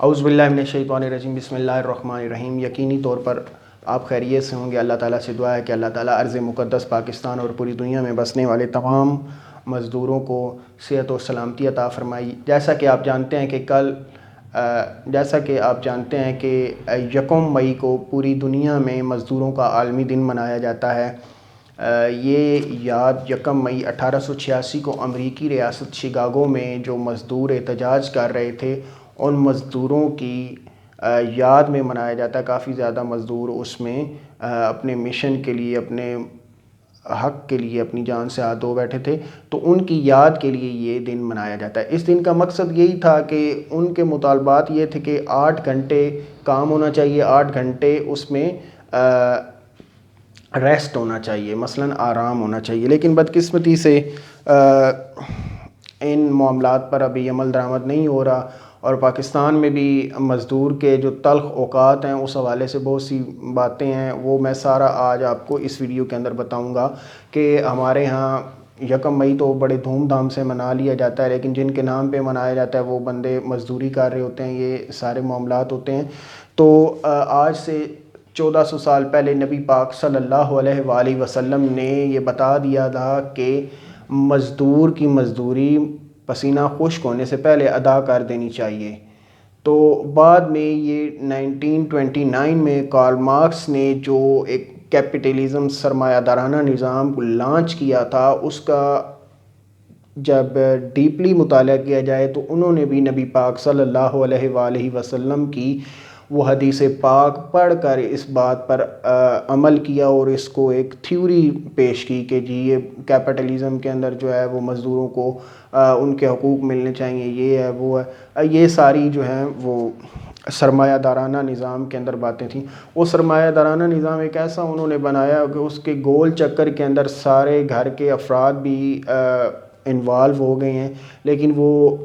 اعوذ باللہ من الشیطان الرجیم، بسم اللہ الرحمن الرحیم۔ یقینی طور پر آپ خیریت سے ہوں گے۔ اللہ تعالیٰ سے دعا ہے کہ اللہ تعالیٰ ارض مقدس پاکستان اور پوری دنیا میں بسنے والے تمام مزدوروں کو صحت و سلامتی عطا فرمائی۔ جیسا کہ آپ جانتے ہیں کہ یکم مئی کو پوری دنیا میں مزدوروں کا عالمی دن منایا جاتا ہے۔ یہ یاد یکم مئی 1886 کو امریکی ریاست شکاگو میں جو مزدور احتجاج کر رہے تھے ان مزدوروں کی یاد میں منایا جاتا ہے۔ کافی زیادہ مزدور اس میں اپنے مشن کے لیے، اپنے حق کے لیے اپنی جان سے ہاتھ دھو بیٹھے تھے، تو ان کی یاد کے لیے یہ دن منایا جاتا ہے۔ اس دن کا مقصد یہی تھا کہ ان کے مطالبات یہ تھے کہ 8 گھنٹے کام ہونا چاہیے، 8 گھنٹے اس میں ریسٹ ہونا چاہیے، مثلاً آرام ہونا چاہیے۔ لیکن بدقسمتی سے ان معاملات پر ابھی عمل درآمد نہیں ہو رہا، اور پاکستان میں بھی مزدور کے جو تلخ اوقات ہیں اس حوالے سے بہت سی باتیں ہیں، وہ میں سارا آج آپ کو اس ویڈیو کے اندر بتاؤں گا کہ ہمارے ہاں یکم مئی تو بڑے دھوم دھام سے منا لیا جاتا ہے، لیکن جن کے نام پہ منایا جاتا ہے وہ بندے مزدوری کر رہے ہوتے ہیں، یہ سارے معاملات ہوتے ہیں۔ تو آج سے 1400 سال پہلے نبی پاک صلی اللہ علیہ وآلہ وسلم نے یہ بتا دیا تھا کہ مزدور کی مزدوری پسینہ خشک ہونے سے پہلے ادا کر دینی چاہیے۔ تو بعد میں یہ 1929 میں کارل مارکس نے جو ایک کیپٹلزم سرمایہ دارانہ نظام کو لانچ کیا تھا، اس کا جب ڈیپلی مطالعہ کیا جائے تو انہوں نے بھی نبی پاک صلی اللہ علیہ وآلہ وسلم کی وہ حدیث پاک پڑھ کر اس بات پر عمل کیا اور اس کو ایک تھیوری پیش کی کہ جی یہ کیپٹلزم کے اندر جو ہے وہ مزدوروں کو ان کے حقوق ملنے چاہیے، یہ ہے وہ ہے، یہ ساری جو ہیں وہ سرمایہ دارانہ نظام کے اندر باتیں تھیں۔ وہ سرمایہ دارانہ نظام ایک ایسا انہوں نے بنایا کہ اس کے گول چکر کے اندر سارے گھر کے افراد بھی انوالو ہو گئے ہیں، لیکن وہ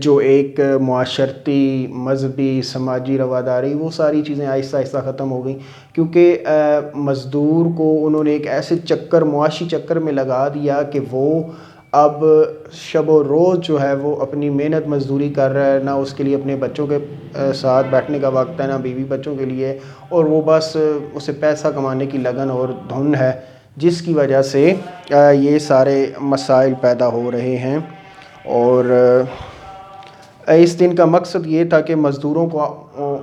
جو ایک معاشرتی، مذہبی، سماجی رواداری، وہ ساری چیزیں آہستہ آہستہ ختم ہو گئیں، کیونکہ مزدور کو انہوں نے ایک ایسے معاشی چکر میں لگا دیا کہ وہ اب شب و روز جو ہے وہ اپنی محنت مزدوری کر رہا ہے، نہ اس کے لیے اپنے بچوں کے ساتھ بیٹھنے کا وقت ہے، نہ بیوی بچوں کے لیے، اور وہ بس اسے پیسہ کمانے کی لگن اور دھن ہے، جس کی وجہ سے یہ سارے مسائل پیدا ہو رہے ہیں۔ اور اس دن کا مقصد یہ تھا کہ مزدوروں کو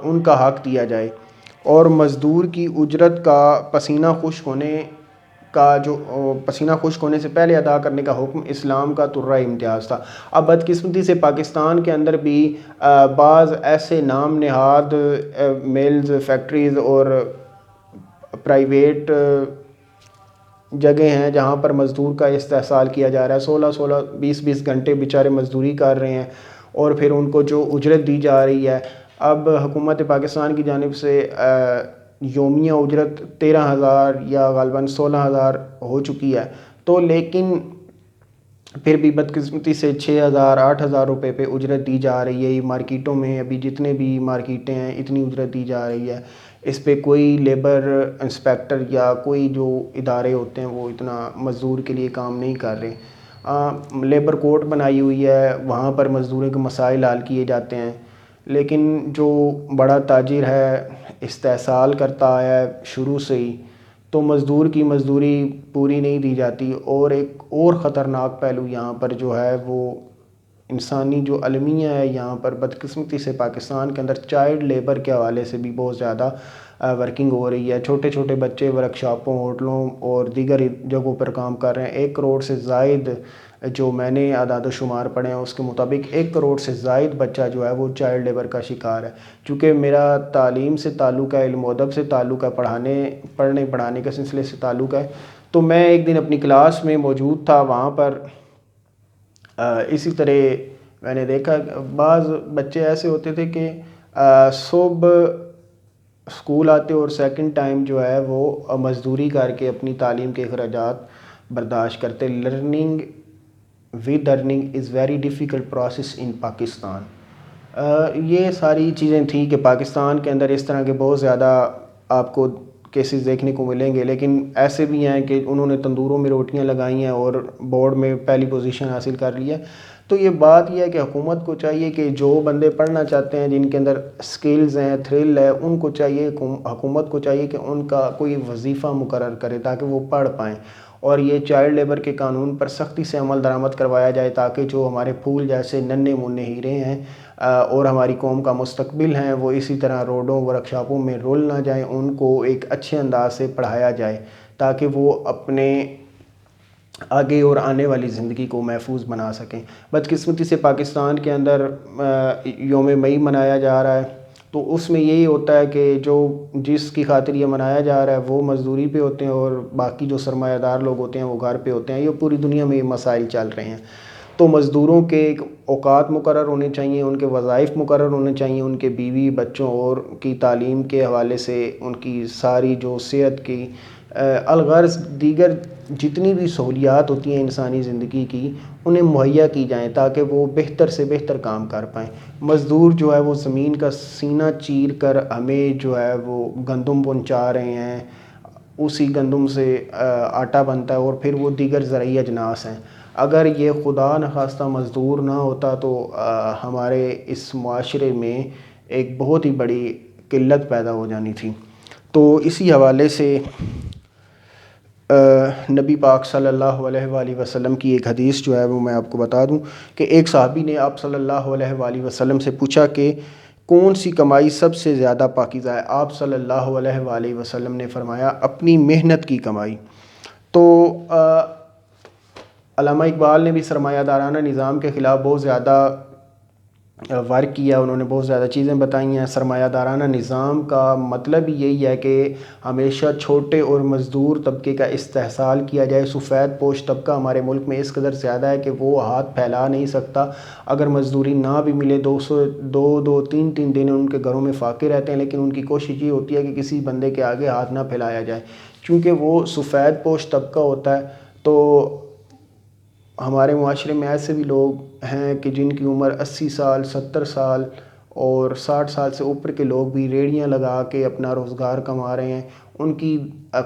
ان کا حق دیا جائے، اور مزدور کی اجرت کا پسینہ خشک ہونے سے پہلے ادا کرنے کا حکم اسلام کا ترہ امتیاز تھا۔ اب بدقسمتی سے پاکستان کے اندر بھی بعض ایسے نام نہاد ملز، فیکٹریز اور پرائیویٹ جگہ ہیں جہاں پر مزدور کا استحصال کیا جا رہا ہے، 16 20 گھنٹے بیچارے مزدوری کر رہے ہیں، اور پھر ان کو جو اجرت دی جا رہی ہے، اب حکومت پاکستان کی جانب سے یومیہ اجرت 13,000 یا غالباً 16,000 ہو چکی ہے، تو لیکن پھر بھی بدقسمتی سے 6,000 8,000 روپے پہ اجرت دی جا رہی ہے۔ یہ مارکیٹوں میں ابھی جتنے بھی مارکیٹیں ہیں اتنی اجرت دی جا رہی ہے، اس پہ کوئی لیبر انسپیکٹر یا کوئی جو ادارے ہوتے ہیں وہ اتنا مزدور کے لیے کام نہیں کر رہے۔ لیبر کورٹ بنائی ہوئی ہے، وہاں پر مزدوروں کے مسائل حل کیے جاتے ہیں، لیکن جو بڑا تاجر ہے، استحصال کرتا ہے شروع سے ہی، تو مزدور کی مزدوری پوری نہیں دی جاتی۔ اور ایک اور خطرناک پہلو یہاں پر جو ہے وہ انسانی جو المیہ ہے، یہاں پر بدقسمتی سے پاکستان کے اندر چائلڈ لیبر کے حوالے سے بھی بہت زیادہ ورکنگ ہو رہی ہے۔ چھوٹے چھوٹے بچے ورکشاپوں، ہوٹلوں اور دیگر جگہوں پر کام کر رہے ہیں۔ 1 کروڑ سے زائد جو میں نے اعداد و شمار پڑھے ہیں اس کے مطابق 1 کروڑ سے زائد بچہ جو ہے وہ چائلڈ لیبر کا شکار ہے۔ چونکہ میرا تعلیم سے تعلق ہے، علم و ادب سے تعلق ہے، پڑھنے پڑھانے کے سلسلے سے تعلق ہے، تو میں ایک دن اپنی کلاس میں موجود تھا، وہاں پر اسی طرح میں نے دیکھا بعض بچے ایسے ہوتے تھے کہ صبح اسکول آتے اور سیکنڈ ٹائم جو ہے وہ مزدوری کر کے اپنی تعلیم کے اخراجات برداشت کرتے۔ Learning with earning is very difficult process in Pakistan. یہ ساری چیزیں تھیں کہ پاکستان کے اندر اس طرح کے بہت زیادہ آپ کو کیسز دیکھنے کو ملیں گے، لیکن ایسے بھی ہیں کہ انہوں نے تندوروں میں روٹیاں لگائی ہیں اور بورڈ میں پہلی پوزیشن حاصل کر لی ہے۔ تو یہ بات یہ ہے کہ حکومت کو چاہیے کہ جو بندے پڑھنا چاہتے ہیں، جن کے اندر سکلز ہیں، تھرل ہے، ان کو چاہیے، حکومت کو چاہیے کہ ان کا کوئی وظیفہ مقرر کرے تاکہ وہ پڑھ پائیں، اور یہ چائلڈ لیبر کے قانون پر سختی سے عمل درآمد کروایا جائے تاکہ جو ہمارے پھول جیسے ننھے منھے ہیرے ہیں اور ہماری قوم کا مستقبل ہیں، وہ اسی طرح روڈوں ورکشاپوں میں رول نہ جائیں، ان کو ایک اچھے انداز سے پڑھایا جائے تاکہ وہ اپنے آگے اور آنے والی زندگی کو محفوظ بنا سکیں۔ بدقسمتی سے پاکستان کے اندر یوم مئی منایا جا رہا ہے، تو اس میں یہی ہوتا ہے کہ جو جس کی خاطر یہ منایا جا رہا ہے وہ مزدوری پہ ہوتے ہیں، اور باقی جو سرمایہ دار لوگ ہوتے ہیں وہ گھر پہ ہوتے ہیں۔ یہ پوری دنیا میں یہ مسائل چل رہے ہیں۔ تو مزدوروں کے ایک اوقات مقرر ہونے چاہیے، ان کے وظائف مقرر ہونے چاہیے، ان کے بیوی بچوں اور کی تعلیم کے حوالے سے ان کی ساری جو صحت کی الغرض دیگر جتنی بھی سہولیات ہوتی ہیں انسانی زندگی کی، انہیں مہیا کی جائیں تاکہ وہ بہتر سے بہتر کام کر پائیں۔ مزدور جو ہے وہ زمین کا سینہ چیر کر ہمیں جو ہے وہ گندم پہنچا رہے ہیں، اسی گندم سے آٹا بنتا ہے، اور پھر وہ دیگر زرعی اجناس ہیں۔ اگر یہ خدا نخواستہ مزدور نہ ہوتا تو ہمارے اس معاشرے میں ایک بہت ہی بڑی قلت پیدا ہو جانی تھی۔ تو اسی حوالے سے نبی پاک صلی اللہ علیہ وآلہ وسلم کی ایک حدیث جو ہے وہ میں آپ کو بتا دوں کہ ایک صحابی نے آپ صلی اللہ علیہ وآلہ وسلم سے پوچھا کہ کون سی کمائی سب سے زیادہ پاکیزہ ہے؟ آپ صلی اللہ علیہ وآلہ وسلم نے فرمایا اپنی محنت کی کمائی۔ تو علامہ اقبال نے بھی سرمایہ دارانہ نظام کے خلاف بہت زیادہ ورک کیا، انہوں نے بہت زیادہ چیزیں بتائی ہیں۔ سرمایہ دارانہ نظام کا مطلب یہی ہے کہ ہمیشہ چھوٹے اور مزدور طبقے کا استحصال کیا جائے۔ سفید پوش طبقہ ہمارے ملک میں اس قدر زیادہ ہے کہ وہ ہاتھ پھیلا نہیں سکتا، اگر مزدوری نہ بھی ملے 2-3 دن ان کے گھروں میں فاقے رہتے ہیں، لیکن ان کی کوشش یہ ہوتی ہے کہ کسی بندے کے آگے ہاتھ نہ پھیلایا جائے، چونکہ وہ سفید پوش طبقہ ہوتا ہے۔ تو ہمارے معاشرے میں ایسے بھی لوگ ہیں کہ جن کی عمر 80 سال 70 سال اور 60 سال سے اوپر کے لوگ بھی ریڑیاں لگا کے اپنا روزگار کما رہے ہیں۔ ان کی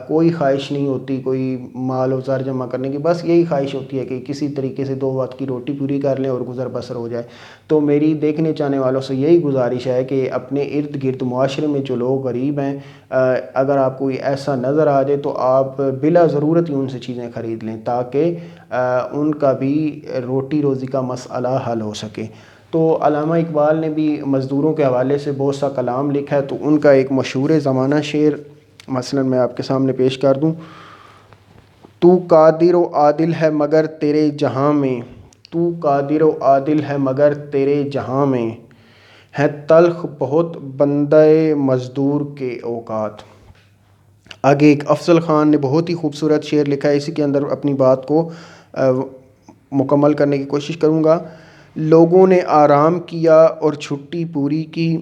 کوئی خواہش نہیں ہوتی کوئی مال و زر جمع کرنے کی، بس یہی خواہش ہوتی ہے کہ کسی طریقے سے 2 وقت کی روٹی پوری کر لیں اور گزر بسر ہو جائے۔ تو میری دیکھنے چاہنے والوں سے یہی گزارش ہے کہ اپنے ارد گرد معاشرے میں جو لوگ غریب ہیں، اگر آپ کو ایسا نظر آ جائے تو آپ بلا ضرورت ہی ان سے چیزیں خرید لیں تاکہ ان کا بھی روٹی روزی کا مسئلہ حل ہو سکے۔ تو علامہ اقبال نے بھی مزدوروں کے حوالے سے بہت سا کلام لکھا ہے، تو ان کا ایک مشہور زمانہ شعر مثلا میں آپ کے سامنے پیش کر دوں۔ تو قادر و عادل ہے مگر تیرے جہاں میں، تو قادر و عادل ہے مگر تیرے جہاں میں، ہے تلخ بہت بندہ مزدور کے اوقات۔ آگے ایک افضل خان نے بہت ہی خوبصورت شعر لکھا ہے، اسی کے اندر اپنی بات کو مکمل کرنے کی کوشش کروں گا۔ لوگوں نے آرام کیا اور چھٹی پوری کی،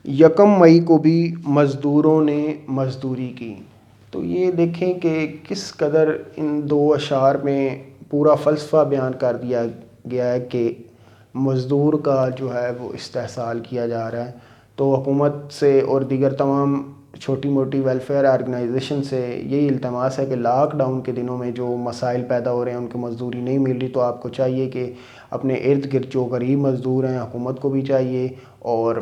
1 مئی کو بھی مزدوروں نے مزدوری کی۔ تو یہ دیکھیں کہ کس قدر ان 2 اشعار میں پورا فلسفہ بیان کر دیا گیا ہے کہ مزدور کا جو ہے وہ استحصال کیا جا رہا ہے۔ تو حکومت سے اور دیگر تمام چھوٹی موٹی ویلفیئر آرگنائزیشن سے یہی التماس ہے کہ لاک ڈاؤن کے دنوں میں جو مسائل پیدا ہو رہے ہیں، ان کو مزدوری نہیں مل رہی، تو آپ کو چاہیے کہ اپنے ارد گرد جو غریب مزدور ہیں، حکومت کو بھی چاہیے اور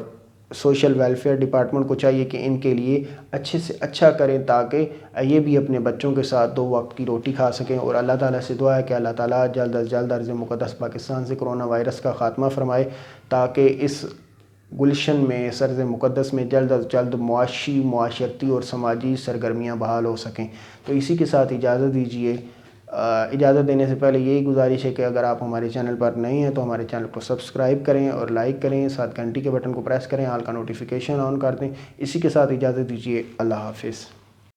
سوشل ویلفیئر ڈپارٹمنٹ کو چاہیے کہ ان کے لیے اچھے سے اچھا کریں تاکہ یہ بھی اپنے بچوں کے ساتھ 2 وقت کی روٹی کھا سکیں۔ اور اللہ تعالیٰ سے دعا ہے کہ اللہ تعالیٰ جلد از جلد ارض مقدس پاکستان سے کرونا وائرس کا خاتمہ فرمائے تاکہ اس گلشن میں سرز مقدس میں جلد از جلد معاشرتی اور سماجی سرگرمیاں بحال ہو سکیں۔ تو اسی کے ساتھ اجازت دیجیے۔ اجازت دینے سے پہلے یہی گزارش ہے کہ اگر آپ ہمارے چینل پر نئے ہیں تو ہمارے چینل کو سبسکرائب کریں اور لائک کریں، ساتھ گھنٹی کے بٹن کو پریس کریں، آل کا نوٹیفیکیشن آن کر دیں۔ اسی کے ساتھ اجازت دیجیے، اللہ حافظ۔